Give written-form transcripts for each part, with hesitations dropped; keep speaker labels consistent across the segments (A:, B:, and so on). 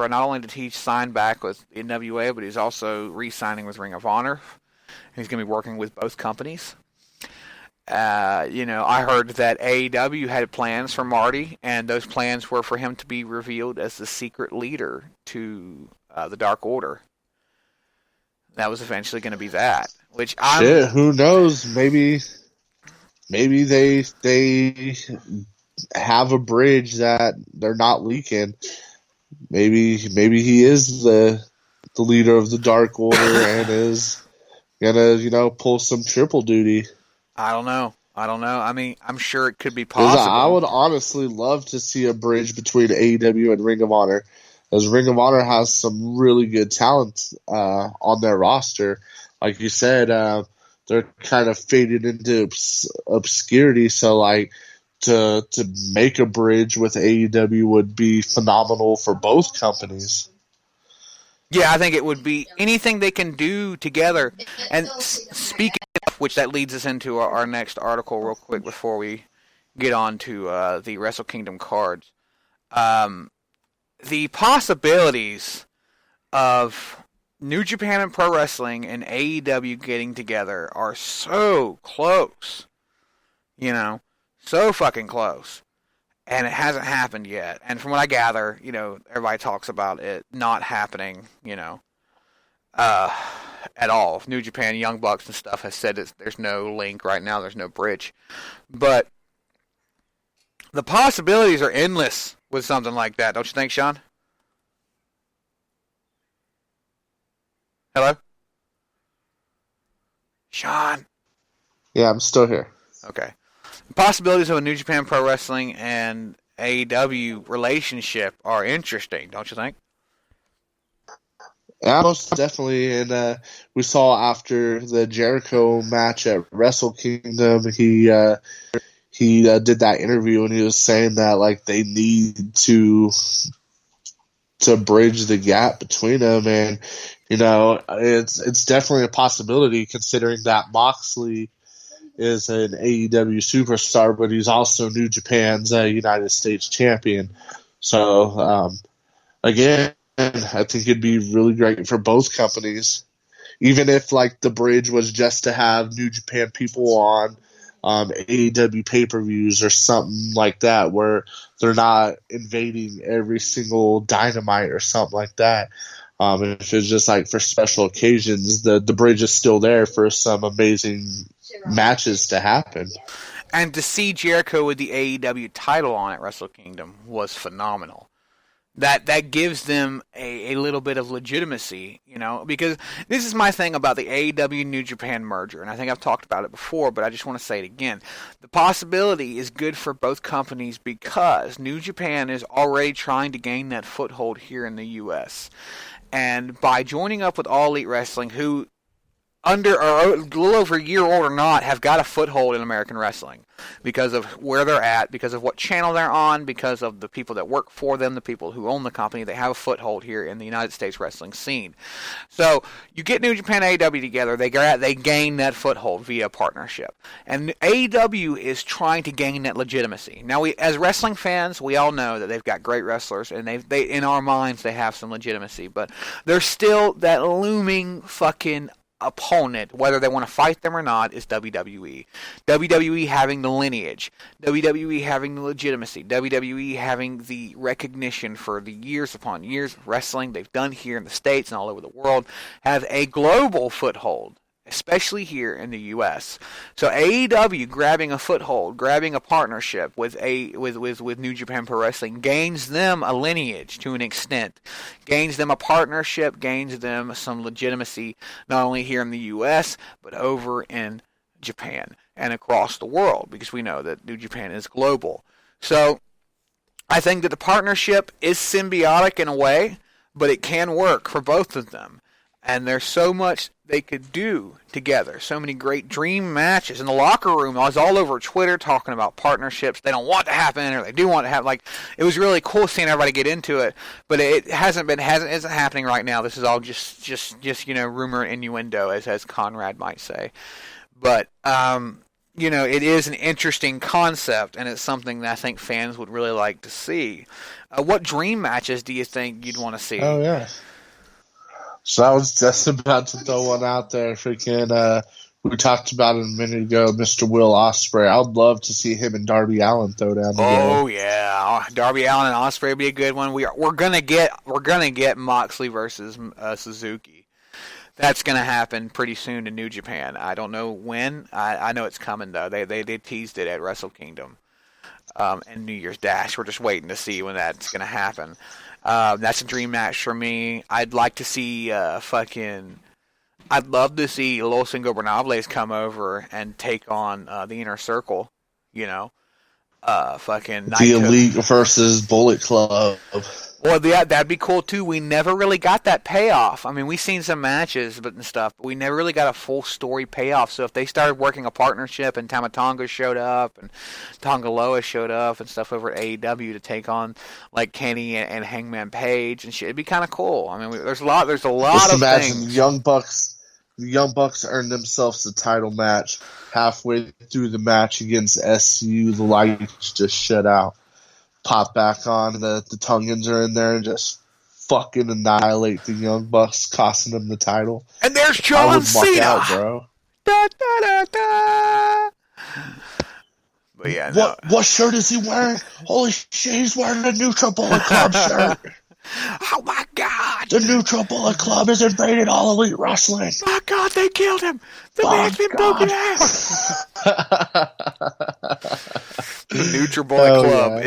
A: However, not only did he sign back with NWA, but he's also re-signing with Ring of Honor. He's going to be working with both companies. I heard that AEW had plans for Marty, and those plans were for him to be revealed as the secret leader to the Dark Order. That was eventually going to be that. Which
B: who knows? Maybe they have a bridge that they're not leaking. Maybe he is the leader of the Dark Order and is gonna pull some triple duty.
A: I don't know. I mean, I'm sure it could be possible.
B: I would honestly love to see a bridge between AEW and Ring of Honor, as Ring of Honor has some really good talent on their roster. Like you said, they're kind of faded into obscurity. So, like, to make a bridge with AEW would be phenomenal for both companies.
A: Yeah, I think it would be anything they can do together. And speaking of which, that leads us into our next article real quick before we get on to the Wrestle Kingdom cards. The possibilities of New Japan and Pro Wrestling and AEW getting together are so close. So fucking close. And it hasn't happened yet. And from what I gather, everybody talks about it not happening, at all. New Japan, Young Bucks and stuff has said there's no link right now. There's no bridge. But the possibilities are endless with something like that. Don't you think, Sean? Hello? Sean?
B: Yeah, I'm still here.
A: Okay. The possibilities of a New Japan Pro Wrestling and AEW relationship are interesting, don't you think?
B: Yeah, most definitely. And we saw after the Jericho match at Wrestle Kingdom, he did that interview and he was saying that like they need to bridge the gap between them, and it's definitely a possibility considering that Moxley is an AEW superstar, but he's also New Japan's United States champion. So, again, I think it'd be really great for both companies. Even if, like, the bridge was just to have New Japan people on AEW pay-per-views or something like that, where they're not invading every single Dynamite or something like that. If it's just, like, for special occasions, the bridge is still there for some amazing matches to happen.
A: And to see Jericho with the AEW title on at Wrestle Kingdom was phenomenal. That gives them a little bit of legitimacy, because this is my thing about the AEW New Japan merger, and I think I've talked about it before, but I just want to say it again. The possibility is good for both companies because New Japan is already trying to gain that foothold here in the U.S. And by joining up with All Elite Wrestling, who under or a little over a year old or not, have got a foothold in American wrestling because of where they're at, because of what channel they're on, because of the people that work for them, the people who own the company. They have a foothold here in the United States wrestling scene. So you get New Japan and AEW together, they gain that foothold via partnership. And AEW is trying to gain that legitimacy. Now, we, as wrestling fans, we all know that they've got great wrestlers, and they in our minds they have some legitimacy, but there's still that looming fucking opponent, whether they want to fight them or not, is WWE. WWE having the lineage, WWE having the legitimacy, WWE having the recognition for the years upon years of wrestling they've done here in the States and all over the world, have a global foothold, especially here in the U.S. So AEW grabbing a foothold, grabbing a partnership with New Japan Pro Wrestling gains them a lineage to an extent, gains them a partnership, gains them some legitimacy not only here in the U.S. but over in Japan and across the world, because we know that New Japan is global. So I think that the partnership is symbiotic in a way, but it can work for both of them. And there's so much they could do together. So many great dream matches. In the locker room, I was all over Twitter talking about partnerships they don't want to happen or they do want to happen. Like, it was really cool seeing everybody get into it. But it isn't happening right now. This is all just rumor and innuendo, as Conrad might say. But it is an interesting concept, and it's something that I think fans would really like to see. What dream matches do you think you'd want to see?
B: Oh, yeah. So I was just about to throw one out there. Freaking, we talked about it a minute ago, Mr. Will Ospreay. I'd love to see him and Darby Allin throw down together.
A: Oh yeah, Darby Allin and Ospreay would be a good one. We're gonna get Moxley versus Suzuki. That's gonna happen pretty soon in New Japan. I don't know when. I know it's coming though. They teased it at Wrestle Kingdom and New Year's Dash. We're just waiting to see when that's gonna happen. That's a dream match for me. I'd like to see I'd love to see Los Ingobernables come over and take on the Inner Circle. Fucking
B: The Elite versus Bullet Club.
A: Well, yeah, that'd be cool too. We never really got that payoff. I mean, we've seen some matches and stuff, but we never really got a full story payoff. So if they started working a partnership and Tamatonga showed up and Tongaloa showed up and stuff over at AEW to take on like Kenny and Hangman Page and shit, it'd be kind of cool. I mean, there's a lot
B: Just
A: of
B: imagine
A: things.
B: The Young Bucks earned themselves a title match. Halfway through the match against SCU, the lights just shut out. Pop back on, and the Tongans are in there and just fucking annihilate the Young Bucks, costing them the title.
A: And there's
B: I
A: John
B: would walk
A: Cena.
B: out, bro.
A: Da, da, da, da. But yeah, no.
B: What shirt is he wearing? Holy shit, he's wearing a Neutral Bullet Club shirt.
A: Oh my God!
B: The Neutral Bullet Club has invaded All Elite Wrestling.
A: My God, they killed him. The man's been broken out. The Neutral Bullet Club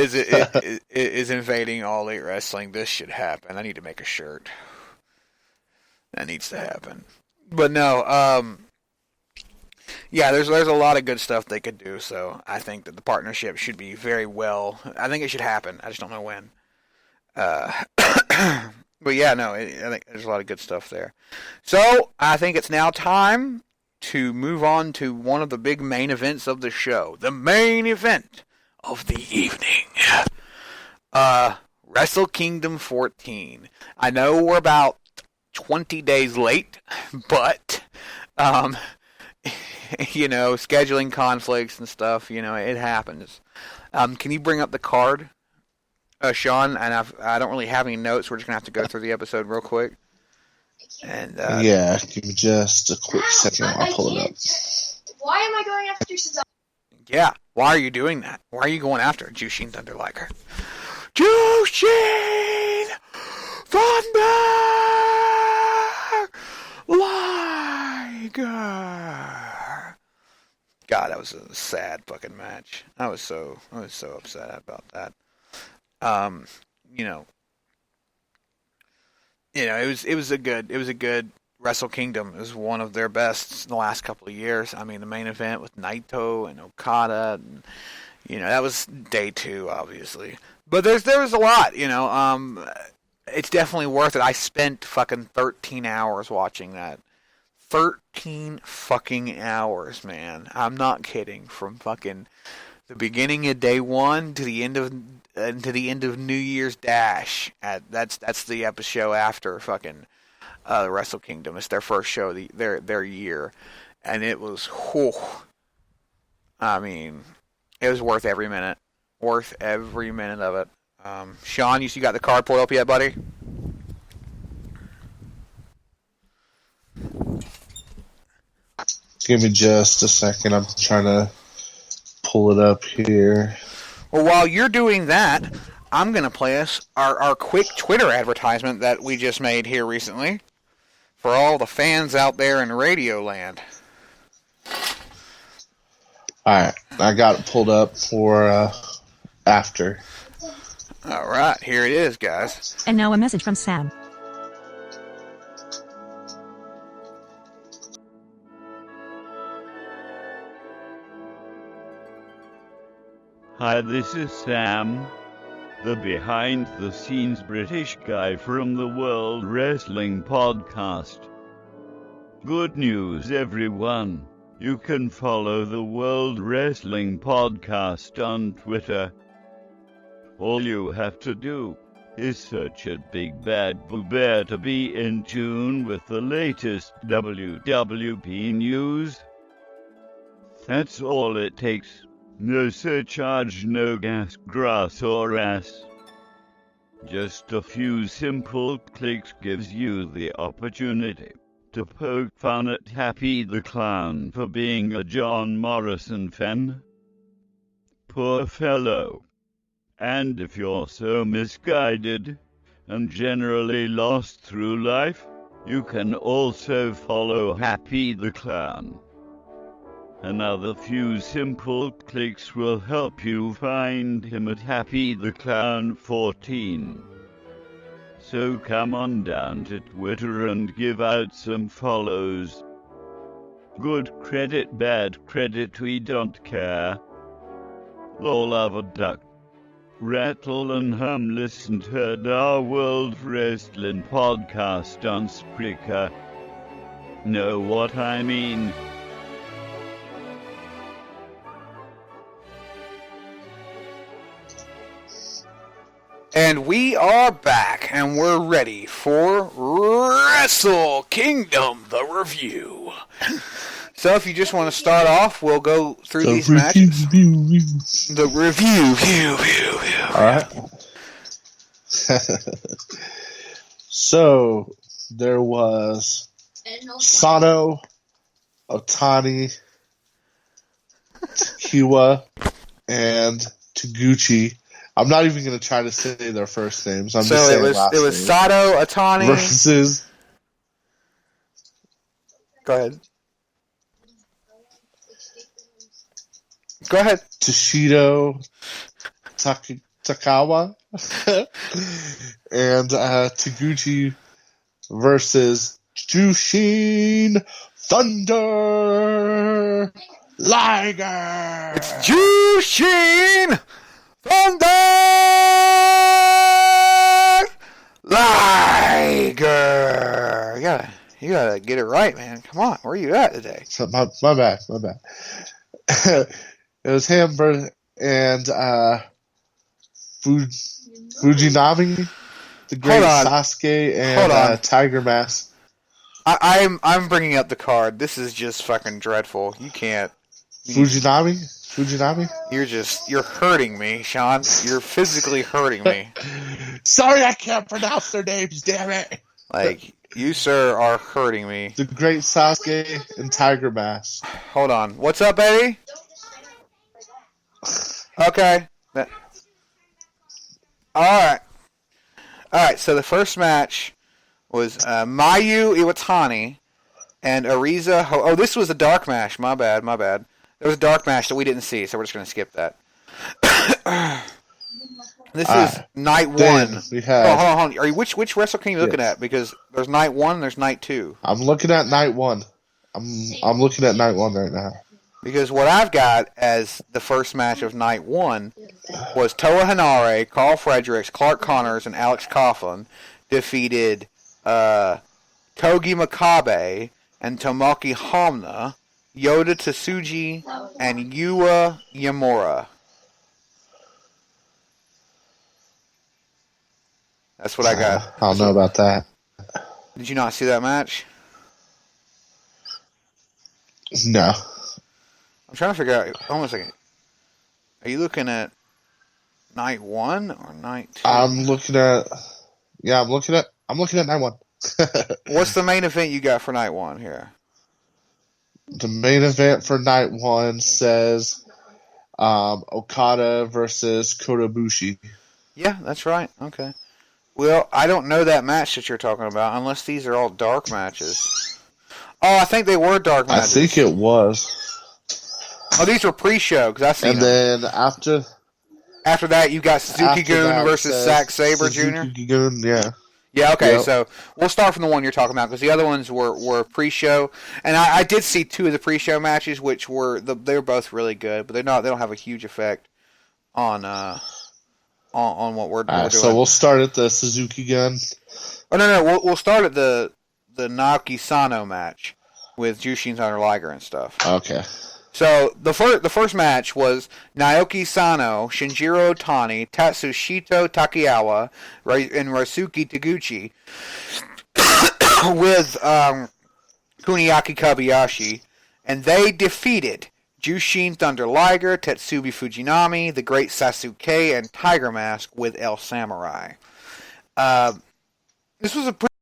A: is invading All Elite Wrestling. This should happen. I need to make a shirt. That needs to happen. But no, yeah, there's a lot of good stuff they could do. So I think that the partnership should be very well. I think it should happen. I just don't know when. But yeah, no, I think there's a lot of good stuff there. So I think it's now time to move on to one of the big main events of the show. The main event of the evening. Wrestle Kingdom 14. I know we're about 20 days late, but, scheduling conflicts and stuff, it happens. Can you bring up the card? Sean, and I don't really have any notes. We're just going to have to go through the episode real quick. And
B: yeah, give me just a quick second. I'll pull it up.
C: Why am I going after Cesaro?
A: Yeah, why are you doing that? Why are you going after Jushin Thunder Liger? Jushin Thunder Liger. God, that was a sad fucking match. I was so upset about that. It was a good Wrestle Kingdom. It was one of their best in the last couple of years. I mean, the main event with Naito and Okada, and, that was day 2, obviously. But there was a lot, it's definitely worth it. I spent fucking 13 hours watching that. 13 fucking hours, man. I'm not kidding. From fucking the beginning of day 1 to the end of New Year's Dash. That's the episode after fucking Wrestle Kingdom. It's their first show their year, and it was I mean, it was worth every minute. Worth every minute of it. Sean, you got the card pulled up yet, buddy?
B: Give me just a second. I'm trying to pull it up here.
A: Well, while you're doing that, I'm going to play us our quick Twitter advertisement that we just made here recently for all the fans out there in Radio Land.
B: Alright, I got it pulled up for after.
A: Alright, here it is, guys.
D: And now a message from Sam.
E: Hi, this is Sam, the behind-the-scenes British guy from the World Wrestling Podcast. Good news, everyone. You can follow the World Wrestling Podcast on Twitter. All you have to do is search at Big Bad Boo Bear to be in tune with the latest WWP news. That's all it takes. No surcharge, no gas, grass or ass. Just a few simple clicks gives you the opportunity to poke fun at Happy the Clown for being a John Morrison fan. Poor fellow. And if you're so misguided and generally lost through life, you can also follow Happy the Clown. Another few simple clicks will help you find him at Happy the Clown 14. So come on down to Twitter and give out some follows. Good credit, bad credit, we don't care. Lol of a duck. Rattle and hum listen to our World Wrestling podcast on Spreaker. Know what I mean?
A: And we are back, and we're ready for Wrestle Kingdom, the review. So if you just want to start off, we'll go through these matches. The review.
B: Alright. So, there was Sano, Otani, Kiwa, and Taguchi. I'm not even going to try to say their first names. I'm just saying last names.
A: It was Sato, Otani
B: versus.
A: Go ahead. Go ahead.
B: Toshido Takawa and Taguchi versus Jushin Thunder Liger.
A: It's Jushin Thunder Liger. You gotta get it right, man. Come on, where are you at today?
B: My bad. It was him and Fujinami, the great Sasuke, and Tiger Mask.
A: I'm bringing up the card. This is just fucking dreadful. You can't.
B: Fujinami?
A: You're hurting me, Sean. You're physically hurting me.
B: Sorry, I can't pronounce their names, damn it.
A: Like, you, sir, are hurting me.
B: The great Sasuke and Tiger Mask.
A: Hold on. What's up, baby? Okay. Alright, so the first match was Mayu Iwatani and Ariza. Oh, this was a dark match. My bad. There was a dark match that we didn't see, so we're just going to skip that. This is night one.
B: We had,
A: hold on. Which Wrestle King are you looking at? Because there's night one and there's night two.
B: I'm looking at night one. I'm looking at night one right now.
A: Because what I've got as the first match of night one was Toa Henare, Carl Fredericks, Clark Connors, and Alex Coughlin defeated Togi Makabe and Tomoki Hamna, Yoda Tsuji, and Yua Yamura. That's what I got.
B: I don't know about that.
A: Did you not see that match?
B: No.
A: I'm trying to figure out. Hold on a second. Are you looking at night one or night two?
B: I'm looking at night one.
A: What's the main event you got for night one here?
B: The main event for night one says Okada versus Kotobushi.
A: Yeah, that's right. Okay. Well, I don't know that match that you're talking about unless these are all dark matches. Oh, I think they were dark matches.
B: I think it was.
A: Oh, these were pre-show because I seen
B: and
A: them.
B: Then
A: after that, you got Suzuki Gun versus Zack Sabre Jr.
B: Suzuki Gun, yeah.
A: Yeah, okay,
B: Yep.
A: So we'll start from the one you're talking about because the other ones were pre-show, and I did see two of the pre-show matches, which they were both really good, but they don't have a huge effect on what we're doing.
B: So we'll start at the Suzuki Gun.
A: Oh no, we'll start at the Naoki Sano match with Jushin Thunder Liger and stuff.
B: Okay.
A: So the first match was Naoki Sano, Shinjiro Otani, Tatsushito Takiyawa, and Ryosuke Taguchi with Kuniaki Kobayashi, and they defeated Jushin Thunder Liger, Tetsubi Fujinami, The Great Sasuke, and Tiger Mask with El Samurai. This was a pretty